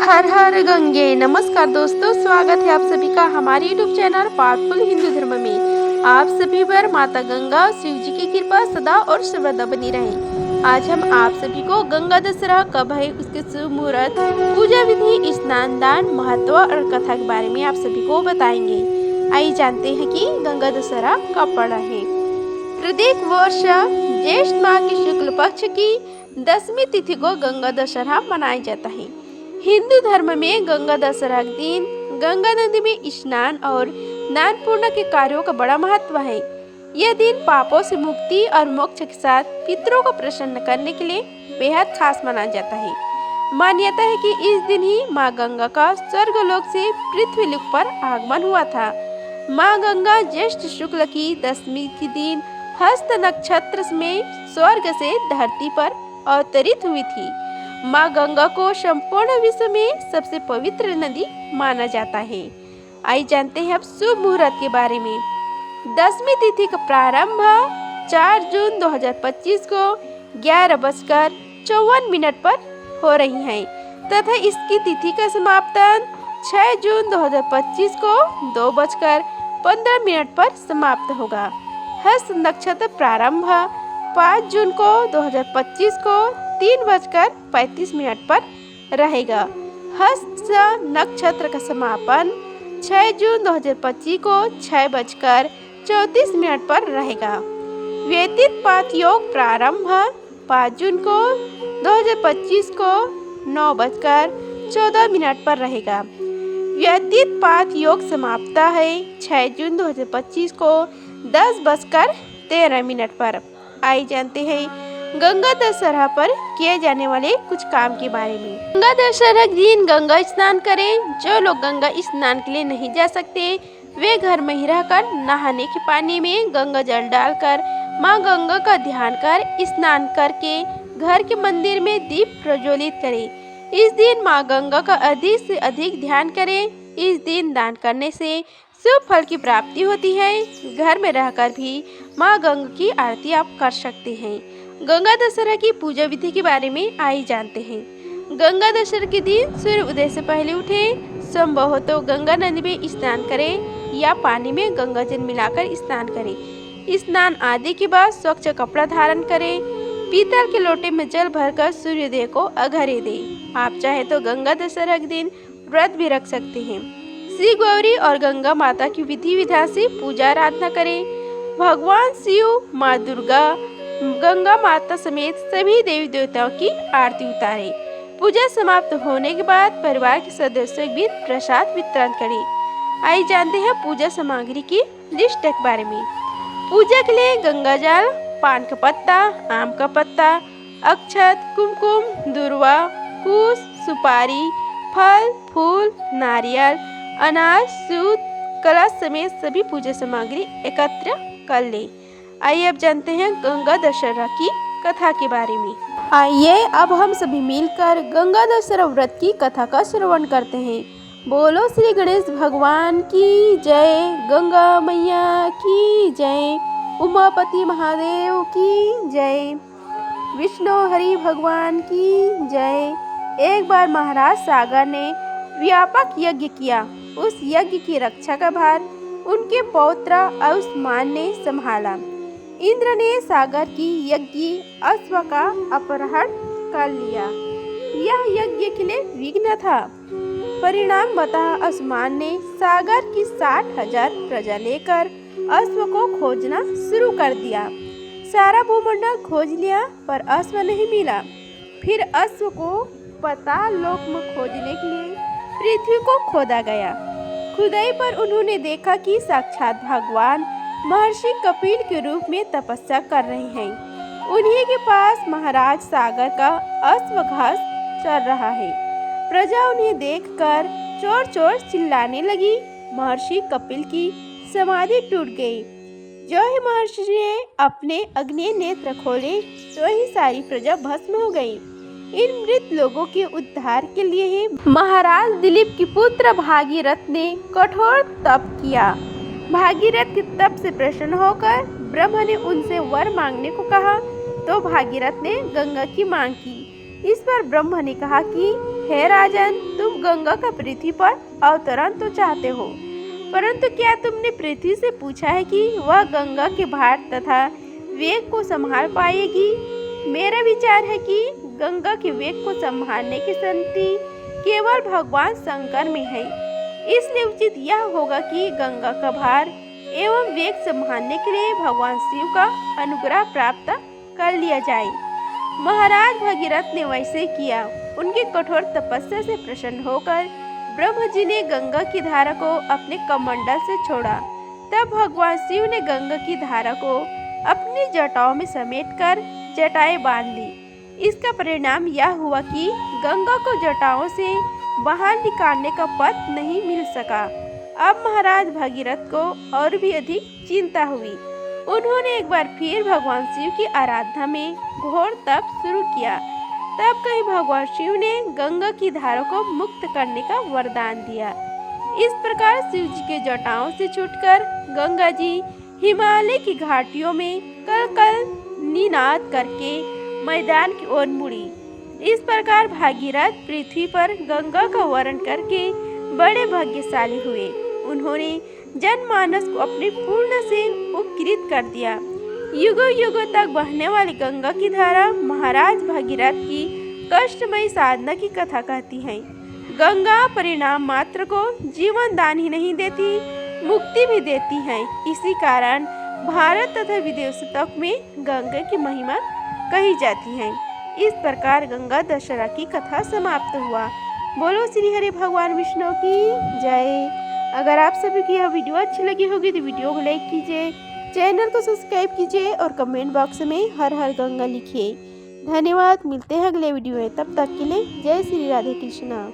हर हर गंगे। नमस्कार दोस्तों, स्वागत है आप सभी का हमारे यूट्यूब चैनल पावरफुल हिंदू धर्म में। आप सभी पर माता गंगा शिव जी की कृपा सदा और सर्वदा बनी रहे। आज हम आप सभी को गंगा दशहरा कब है, उसके शुभ मुहूर्त, पूजा विधि, स्नान दान, महत्व और कथा के बारे में आप सभी को बताएंगे। आइए जानते हैं कि गंगा दशहरा कब पड़ा है। प्रत्येक वर्ष ज्येष्ठ माह की शुक्ल पक्ष की 10वीं तिथि को गंगा दशहरा मनाया जाता है। हिंदू धर्म में गंगा दशहरा के दिन गंगा नदी में स्नान और दान पुण्य के कार्यों का बड़ा महत्व है। यह दिन पापों से मुक्ति और मोक्ष के साथ पितरों को प्रसन्न करने के लिए बेहद खास माना जाता है। मान्यता है कि इस दिन ही माँ गंगा का स्वर्गलोक से पृथ्वीलोक पर आगमन हुआ था। माँ गंगा ज्येष्ठ शुक्ल की 10वीं के दिन हस्त नक्षत्र में स्वर्ग से धरती पर अवतरित हुई थी। माँ गंगा को संपूर्ण विश्व में सबसे पवित्र नदी माना जाता है। आइए जानते हैं अब शुभ मुहूर्त के बारे में। 10वीं तिथि का प्रारंभ 4 जून 2025 को 11:54 पर हो रही है तथा इसकी तिथि का समापन 6 जून 2025 को 2:15 पर समाप्त होगा। हस्त नक्षत्र प्रारंभ 5 जून को 2025 को 3:35 पर रहेगा। हस्त नक्षत्र का समापन 6 जून 2025 को 6:34 पर रहेगा। व्यतीत पात योग प्रारंभ 5 जून को 2025 को 9:14 पर रहेगा। व्यतीत पात योग समाप्ता है 6 जून 2025 को 10:13 पर। आइए जानते हैं गंगा दशहरा पर किए जाने वाले कुछ काम के बारे में। गंगा दशहरा के दिन गंगा स्नान करें। जो लोग गंगा स्नान के लिए नहीं जा सकते वे घर में ही रहकर नहाने के पानी में गंगा जल डालकर माँ गंगा का ध्यान कर स्नान करके घर के मंदिर में दीप प्रज्वलित करें। इस दिन माँ गंगा का अधिक से अधिक ध्यान करें। इस दिन दान करने से शुभ फल की प्राप्ति होती है। घर में रहकर भी माँ गंगा की आरती आप कर सकते हैं। गंगा दशहरा की पूजा विधि के बारे में आइए जानते हैं। गंगा दशहरा के दिन सूर्य उदय से पहले उठें। संभव हो तो गंगा नदी में स्नान करें या पानी में गंगा जल मिलाकर स्नान करें। स्नान आदि के बाद स्वच्छ कपड़ा धारण करें। पीतल के लोटे में जल भरकर सूर्योदय को अर्घ्य दें। आप चाहे तो गंगा दशहरा के दिन व्रत भी रख सकते हैं। श्री गौरी और गंगा माता की विधि विधान से पूजा आराधना करें। भगवान शिव, माँ दुर्गा, गंगा माता समेत सभी देवी देवताओं की आरती उतारें। पूजा समाप्त होने के बाद परिवार के सदस्यों के बीच प्रसाद वितरण करें। आइए जानते हैं पूजा सामग्री की लिस्ट के बारे में। पूजा के लिए गंगा जल, पान का पत्ता, आम का पत्ता, अक्षत, कुमकुम, दुर्वा, कुश, सुपारी, फल, फूल, नारियल, अनाज, सूत, कलश समेत सभी पूजा सामग्री एकत्र कर लें। आइए अब जानते हैं गंगा दशहरा की कथा के बारे में। आइए अब हम सभी मिलकर गंगा दशहरा व्रत की कथा का श्रवण करते हैं। बोलो श्री गणेश भगवान की जय, गंगा मैया की जय, उमापति महादेव की जय, विष्णु हरि भगवान की जय। एक बार महाराज सागर ने व्यापक यज्ञ किया। उस यज्ञ की रक्षा का भार उनके पौत्र आयुष्मान ने संभाला। इंद्र ने सागर की यज्ञ अश्व का अपहरण कर लिया। यह यज्ञ के लिए विघ्न था। परिणाम बता आयुष्मान ने सागर की 60,000 प्रजा लेकर अश्व को खोजना शुरू कर दिया। सारा भूमंडल खोज लिया पर अश्व नहीं मिला। फिर अश्व को पाताल लोक में खोजने के लिए पृथ्वी को खोदा गया। खुदाई पर उन्होंने देखा कि साक्षात भगवान महर्षि कपिल के रूप में तपस्या कर रहे हैं। उन्हीं के पास महाराज सागर का अश्व घास चर रहा है। प्रजा उन्हें देखकर चोर चोर चिल्लाने लगी। महर्षि कपिल की समाधि टूट गई। जो ही महर्षि ने अपने अग्नि नेत्र खोले तो ही सारी प्रजा भस्म हो गई। इन मृत लोगों के उद्धार के लिए ही महाराज दिलीप के पुत्र भागीरथ ने कठोर तप किया। भागीरथ के तप से प्रसन्न होकर ब्रह्मा ने उनसे वर मांगने को कहा तो भागीरथ ने गंगा की मांग की। इस पर ब्रह्मा ने कहा कि हे राजन, तुम गंगा का पृथ्वी पर अवतरण तो चाहते हो, परंतु क्या तुमने पृथ्वी से पूछा है कि वह गंगा के भार तथा वेग को संभाल पाएगी? मेरा विचार है कि गंगा के वेग को संभालने की शक्ति केवल भगवान शंकर में है। इसलिए उचित यह होगा कि गंगा का भार एवं वेग संभालने के लिए भगवान शिव का अनुग्रह प्राप्त कर लिया जाए। महाराज भगीरथ ने वैसे किया। उनकी कठोर तपस्या से प्रसन्न होकर ब्रह्मा जी ने गंगा की धारा को अपने कमंडल से छोड़ा। तब भगवान शिव ने गंगा की धारा को अपनी जटाओं में समेटकर जटाएं बांध ली। इसका परिणाम यह हुआ कि गंगा को जटाओं से बाहर निकालने का पथ नहीं मिल सका। अब महाराज भगीरथ को और भी अधिक चिंता हुई। उन्होंने एक बार फिर भगवान शिव की आराधना में घोर तप शुरू किया। तब कहीं भगवान शिव ने गंगा की धारा को मुक्त करने का वरदान दिया। इस प्रकार शिव जी के जटाओं से छूटकर गंगा जी हिमालय की घाटियों में कल कल निनाद करके मैदान की ओर मुड़ी। इस प्रकार भागीरथ पृथ्वी पर गंगा का वर्ण करके बड़े भाग्यशाली हुए। उन्होंने जनमानस को अपने पूर्ण से उपकृत कर दिया। युगों युगों तक बहने वाली गंगा की धारा महाराज भगीरथ की कष्टमयी साधना की कथा कहती है। गंगा परिणाम मात्र को जीवन दान ही नहीं देती, मुक्ति भी देती है। इसी कारण भारत तथा विदेशों तक में गंगा की महिमा कही जाती है। इस प्रकार गंगा दशहरा की कथा समाप्त हुआ। बोलो श्री हरि भगवान विष्णु की जय। अगर आप सभी की यह वीडियो अच्छी लगी होगी तो वीडियो को लाइक कीजिए, चैनल को सब्सक्राइब कीजिए और कमेंट बॉक्स में हर हर गंगा लिखिए। धन्यवाद। मिलते हैं अगले वीडियो में, तब तक के लिए जय श्री राधे कृष्णा।